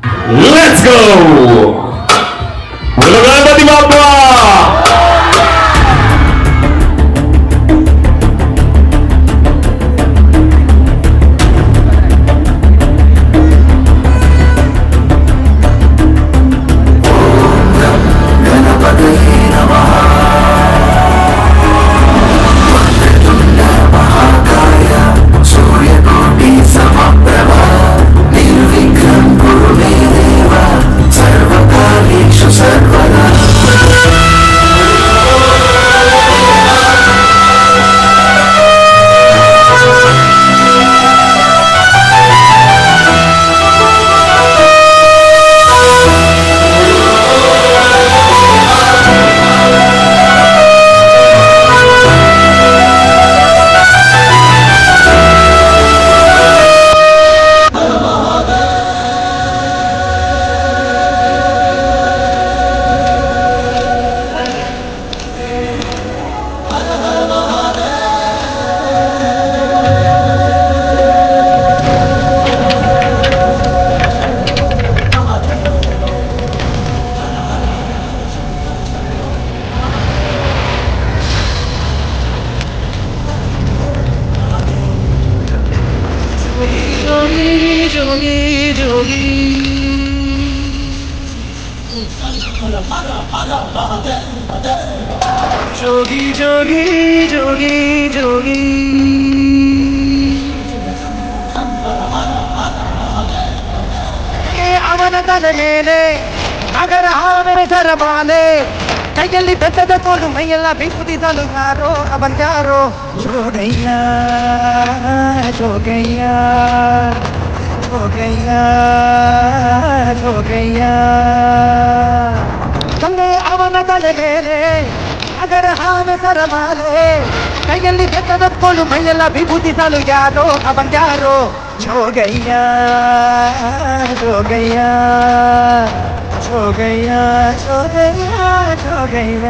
Let's go! Bola Ganpati Bappa! जोगी जोगी जोगी जोगी ಅವನ ತಲೆ ಮೇಲೆ ನಗರ ಹಾವಿನ ಸರಮಾಲೆ ಕೈಯಲ್ಲಿ ಬೆಟ್ಟದ ತೋಳು ಮೈಯೆಲ್ಲ ಬಿಕ್ಕುತ್ತಿದ್ದಲು ಯಾರೋ ಅವನ್ಯಾರೋ ಜೋಗಯ್ಯ ಜೋಗಯ್ಯ ಜೋಗಯ್ಯ ಜೋಗಯ್ಯ ತಂದೆ ಅವನ ತಲೆ ಮೇಲೆ ನಗರ ಹಾವಿನ ಸರಮಾಲೆ ಕೈಯಲ್ಲಿ ಬೆಟ್ಟದ ತೋಳು ಮೈಯೆಲ್ಲ ಬಿಕ್ಕುತ್ತಿದ್ದಲು ಯಾರೋ ಅವನ್ಯಾರೋ ಜೋಗಯ್ಯ ಜೋಗಯ್ಯ ಜೋಗಯ್ಯ ಜೋಗಯ್ಯ ಜೋಗಯ್ಯ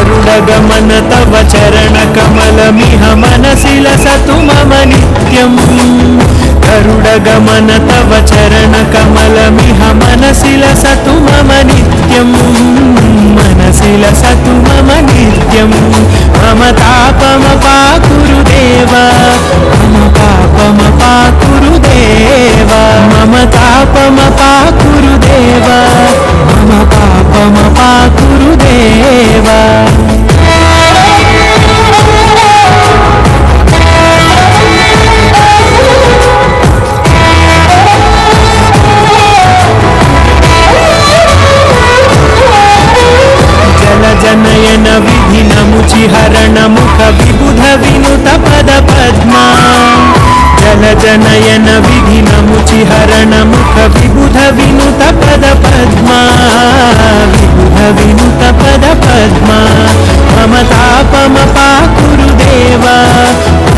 गरुडगमन तव चरण कमलमिह मनसि लसतु मम नित्यम् गरुडगमन तव चरण कमलमिह मनसि लसतु मम नित्यम् मनसि लसतु मम नित्यम् मम तापमपाकुरु देव मम पापमपाकुरु देव मम तापमपाकुरु देव मम पापमपाकुरु देव जनयन विधिन मुचिहरण मुख विबुध विनुत पद पद्मा जल जनयन विधिन मुचिहरण मुख विबुध विनुत पद पद्मा विबुध विनुत पद पद्मा मम तापमपाकुरु देव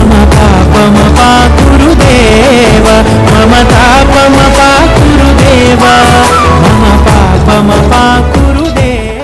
मम पापमपाकुरु देव मम तापमपाकुरु देव मम पापमपाकुरु देव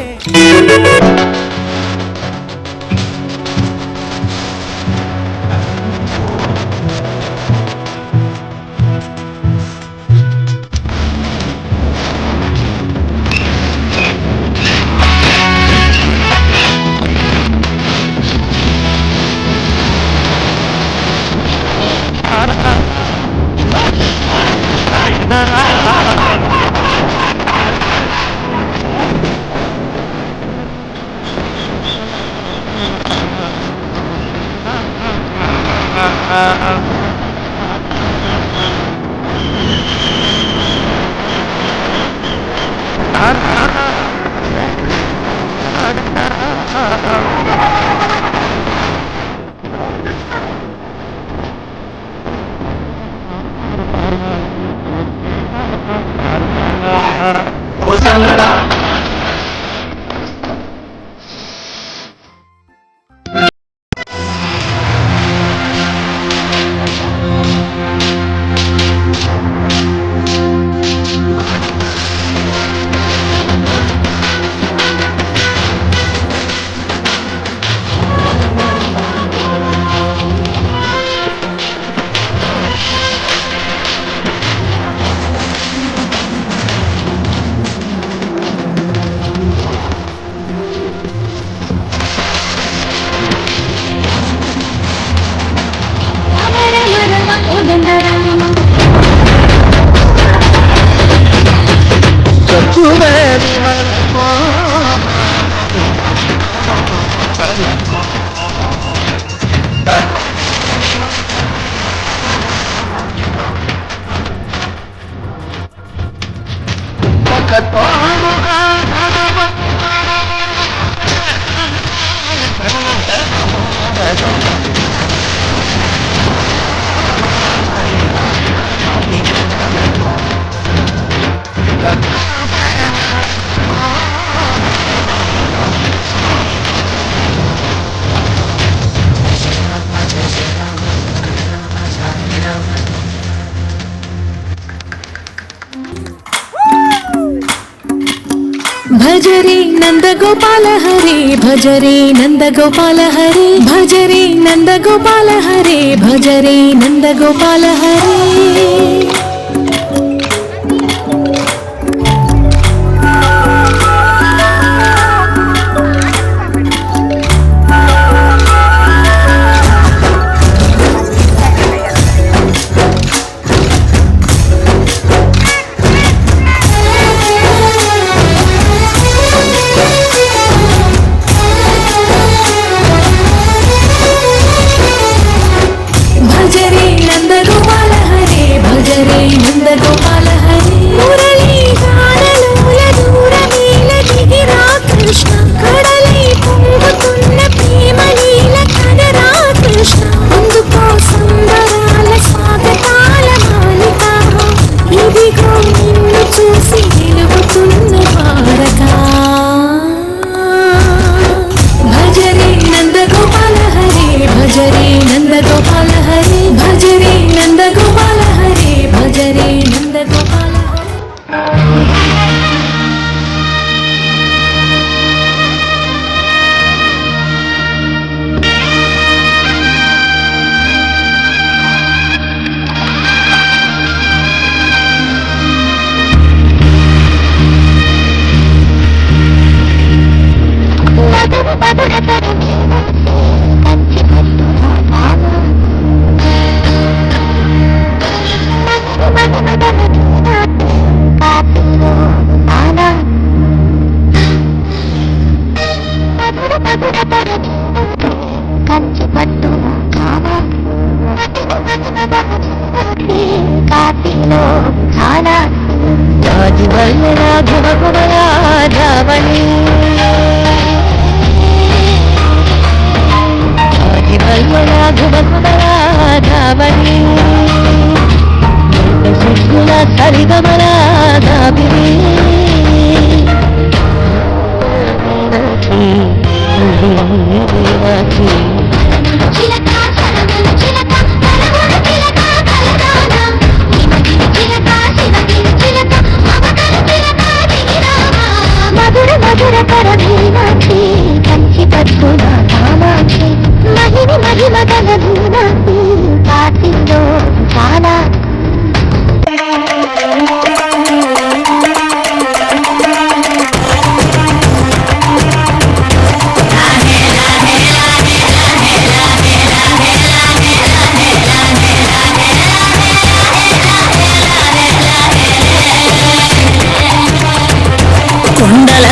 भजरे नंद गोपाल हरे भजरे नंद गोपाल हरे भजरे नंद गोपाल हरे भजरे नंद गोपाल हरे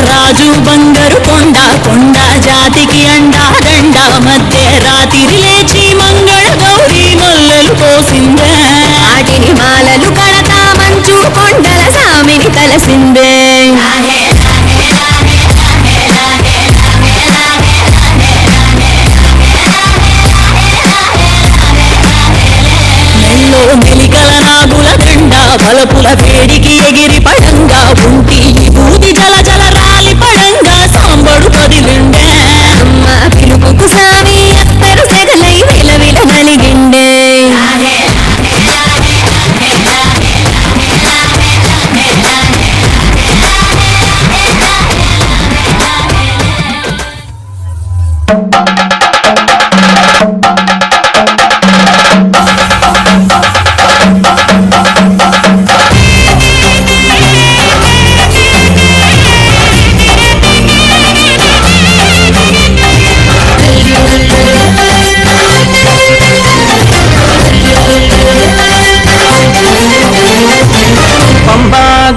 రాజు బంగారు కొండ కొండ జాతికి అండా దండ మధ్య రాత్రి లేచి మంగళ గౌరీ మల్లెలు పోసిందే వాటిని మాలలు కడతా మంచు కొండల సామిని కలసిందే మెల్లో మెలికల నాగుల దండ బలపుల వేడికి ఎగిరి పడంగా ఉంటి బూది జల జల రాలి పడంగా సాంబడు కదిలిండే అమ్మ పిలుపుకు సామి అత్తరు సెగలై విలవిల నలిగిండే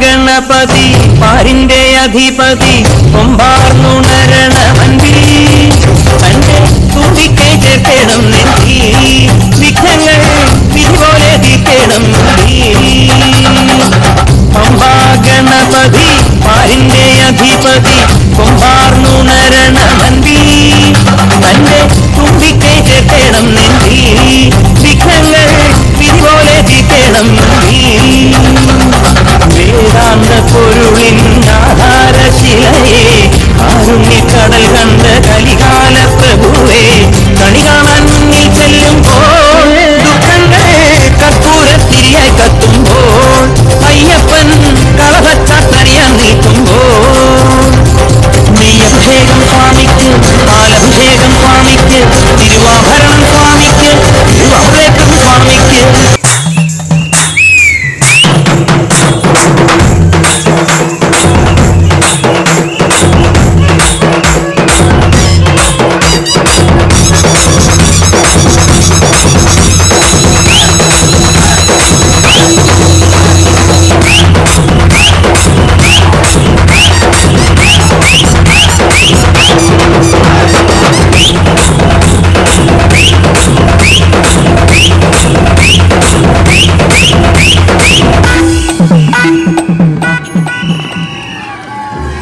గణపతి పారిందే అధిపతి కుంభార్ను నరణ